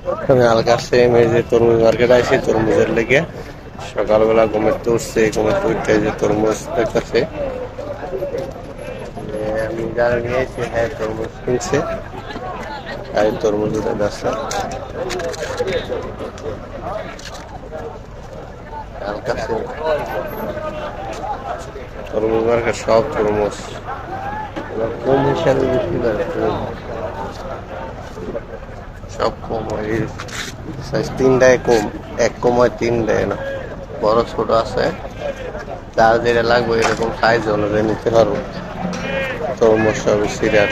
এখানে আলগাছে এই যে তরমুজ মার্কেট আছে তরমুজের লেগে সকালবেলা ঘুমেতে উঠছে ঘুমেতে উঠতে যে তরমুজ দেখতেছে আমি যারা নিয়েছি হ্যাঁ তরমুজ কিনছে আর তরমুজ যাচ্ছে আলগাছে তরমুজ মার্কেট সব তরমুজ কম হিসাবে বিক্রি করে সব কম হয় সাইজ তিনটায় কম এক কম হয় তিন দেয় না বড় ছোট আছে যার যেটা লাগবে এরকম সাইজ অনুযায়ী নিতে পারবো তরমুজ সব সিরিয়াল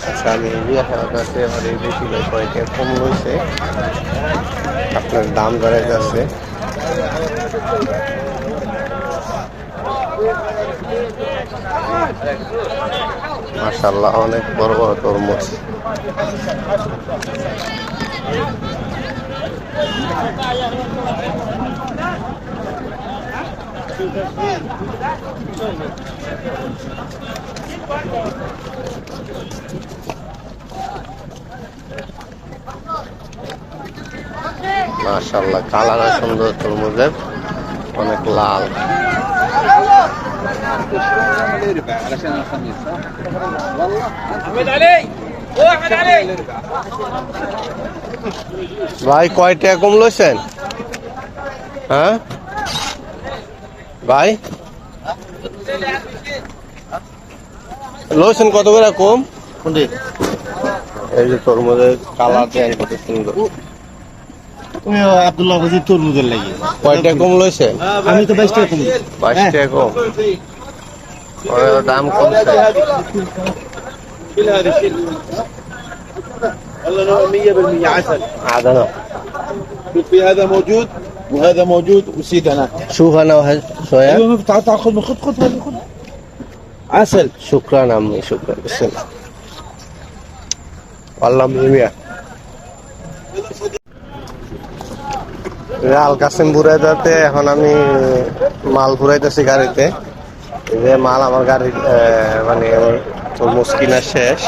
আচ্ছা আমি কাছে আমার এই বেশি কয়েকটা কম রয়েছে আপনার দাম ধরে যাচ্ছে মাশাআল্লাহ অনেক বড় বড় তরমুজ মাশাআল্লাহ কালার সুন্দর তরমুজের অনেক লাল ভাই কয়টা কম লইছেন হ্যাঁ ভাই লইছেন কত করে কম এই যে তরমুজের কালার দেন কত সুন্দর তুমি আব্দুল্লাহ বাজি তরমুজের লাগি কয়টা কম লইছে আমি তো 22 টাকা কম 22 টাকা কম ওর দাম কমছে والله 100% عسل عدنا شوفي هذا موجود وهذا موجود وسيد انا شوف انا واحد شويه ايوه تعال خذ خذ هذا خذ عسل شكرا عمي شكرا بسم الله والله مية আল কাসিম বুরাইদাতে এখন আমি মাল ঘুরাইতেছি গাড়িতে এই যে মাল আমার গাড়ি মানে তরমুজ কিনা শেষ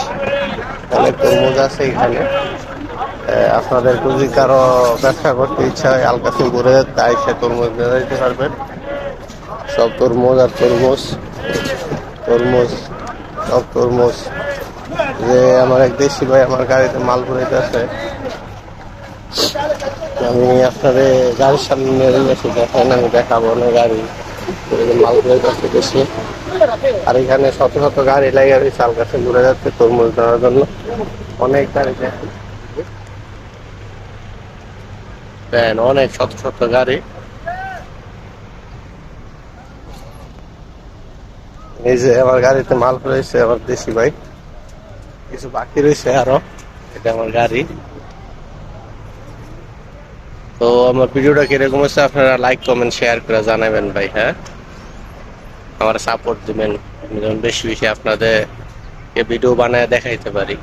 অনেক তরমুজ আছে এখানে আপনাদের যদি কারো ব্যবসা করতে ইচ্ছা হয় আল কাসিম বুরাইদাতে আইসে তরমুজ নিয়ে যেতে পারবেন সব তরমুজ আর তরমুজ তরমুজ সব তরমুজ যে আমার এক দেশি ভাই আমার গাড়িতে মাল ঘুরাইতেছে আমি আপনাদের গাড়ির সামনে নিয়ে গেছি দেখেন আমি দেখাবো না গাড়ি মাল ঘুরাইতেছে বেশি আর এখানে শত শত গাড়ি লেগে রয়েছে আল কাছে ঘুরে যাচ্ছে তরমুজ নেওয়ার জন্য অনেক গাড়ি দেখেন অনেক শত শত গাড়ি এই যে আমার গাড়িতে মাল রয়েছে আমার দেশি ভাই কিছু বাকি রয়েছে আরো এটা আমার গাড়ি তো আমার ভিডিওটা কিরকম হচ্ছে আপনারা লাইক কমেন্ট শেয়ার করে জানাবেন ভাই হ্যাঁ আমার সাপোর্ট দিবেন বেশি বেশি আপনাদের ভিডিও বানায় দেখাইতে পারি